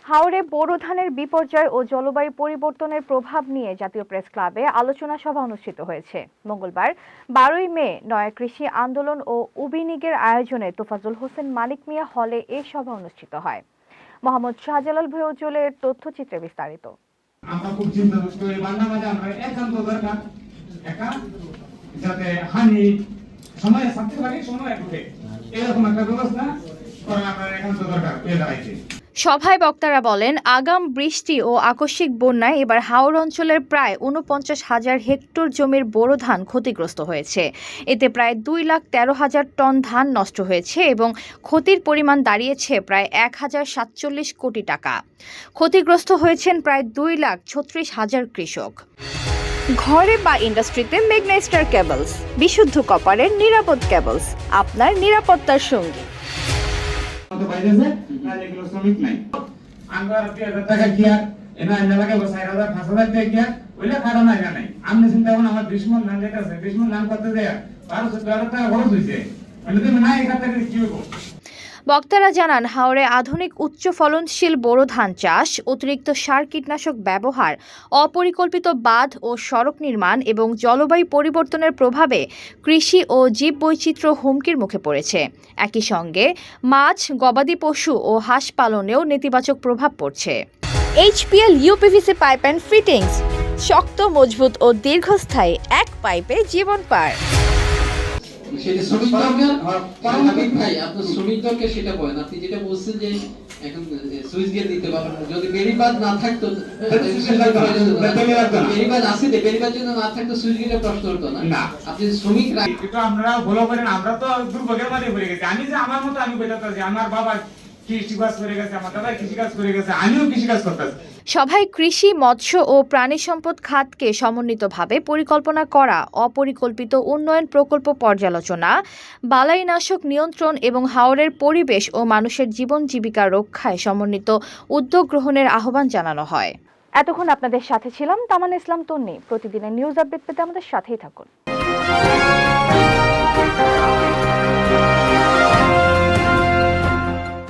হাওরে বোরো ধানের বিপর্যয় ও জলবায়ু পরিবর্তনের প্রভাব নিয়ে জাতীয় প্রেস ক্লাবে আলোচনা সভা অনুষ্ঠিত হয়েছে। মঙ্গলবার 12ই মে নয়া কৃষি আন্দোলন ও উবিনিগের আয়োজনে তোফাজ্জল হোসেন মানিক মিয়া হলে এই সভা অনুষ্ঠিত হয়। মোহাম্মদ শাহজালাল ভৌজলের তথ্যচিত্রে বিস্তারিত। আমরা খুব চিন্তা করি বাংলা মাঝে আমরা একান্ত দরকার একা যাতে হানি সময় সবচেয়ে ভালো সময় একটু এরকম একটা ব্যবস্থা করা আমরা একান্ত দরকার পেয়ে দাঁড়াইছে। সভায় বক্তারা বলেন, আগাম বৃষ্টি ও আকস্মিক বন্যায় এবার হাওর অঞ্চলের প্রায় 49,000 হেক্টর জমির বোরো ধান ক্ষতিগ্রস্ত হয়েছে। এতে প্রায় 2,13,000 টন ধান নষ্ট হয়েছে এবং ক্ষতির পরিমাণ দাঁড়িয়েছে প্রায় 1,047 কোটি টাকা। ক্ষতিগ্রস্ত হয়েছেন প্রায় 2,36,000 কৃষক। ঘরে বা ইন্ডাস্ট্রিতে মেঘনা স্টার কেবলস, বিশুদ্ধ কপারের নিরাপদ কেবলস, আপনার নিরাপত্তার সঙ্গী। তো বাইরেছে না যেগুলো শ্রমিক নাই আমরা 2000 টাকা কি আর এনা এনা লাগে 4000 5000 টাকা কি আর ওইলা কারণ নাই আমনে চিন্তা করুন আমার 20 মণ ধান যেতেছে 20 মণ ধান করতে দেয়া 1200 টাকা খরচ হইছে মানে তুমি না এই খাতে কি হবে। বক্তারা জানান, হাওরে আধুনিক উচ্চ ফলনশীল বোরো ধান চাষ, অতিরিক্ত সার কীটনাশক ব্যবহার, অপরিকল্পিত বাঁধ ও সড়ক নির্মাণ এবং জলবায়ু পরিবর্তনের প্রভাবে কৃষি ও জীববৈচিত্র্য হুমকির মুখে পড়েছে। একই সঙ্গে মাছ, গবাদি পশু ও হাঁস পালনেও নেতিবাচক প্রভাব পড়ছে। HPL uPVC pipe and fittings, শক্ত, মজবুত ও দীর্ঘস্থায়ী, এক পাইপে জীবন পার। সেটা শ্রমিক ভাই আপনার শ্রমিকদেরকে সেটা বলেন। আপনি যেটা বলছেন যে এখন সুইচ গিয়ে দিতে পারবেন, যদি বেরিবাদ না থাকতো বেরিবাদ আছে, বেরিবাদ যদি না থাকতো সুইচ গিয়ে প্রশ্ন হতো না। আপনি শ্রমিক কিন্তু আমরা ভালো করেন, আমরা তো দুর্ভোগের মধ্যে পড়ে গেছি। আমি যে আমার মতো আমি বেটাতে আছি, আমার বাবা কৃষিকাজ করে গেছে, আমার দাদা কৃষিকাজ করে গেছে, আমিও কৃষিকাজ করতেছি। সভায় কৃষি, মৎস্য ও প্রাণী সম্পদ খাতকে সমন্বিতভাবে পরিকল্পনা করা, অপরিকল্পিত উন্নয়ন প্রকল্প পর্যালোচনা, বালাইনাশক নিয়ন্ত্রণ এবং হাওরের পরিবেশ ও মানুষের জীবন জীবিকা রক্ষায় সমন্বিত উদ্যোগ গ্রহণের আহ্বান জানানো হয়। এতক্ষণ আপনাদের সাথে ছিলাম তামান ইসলাম তন্নি। প্রতিদিনের নিউজ আপডেট পেতে আমাদের সাথেই থাকুন।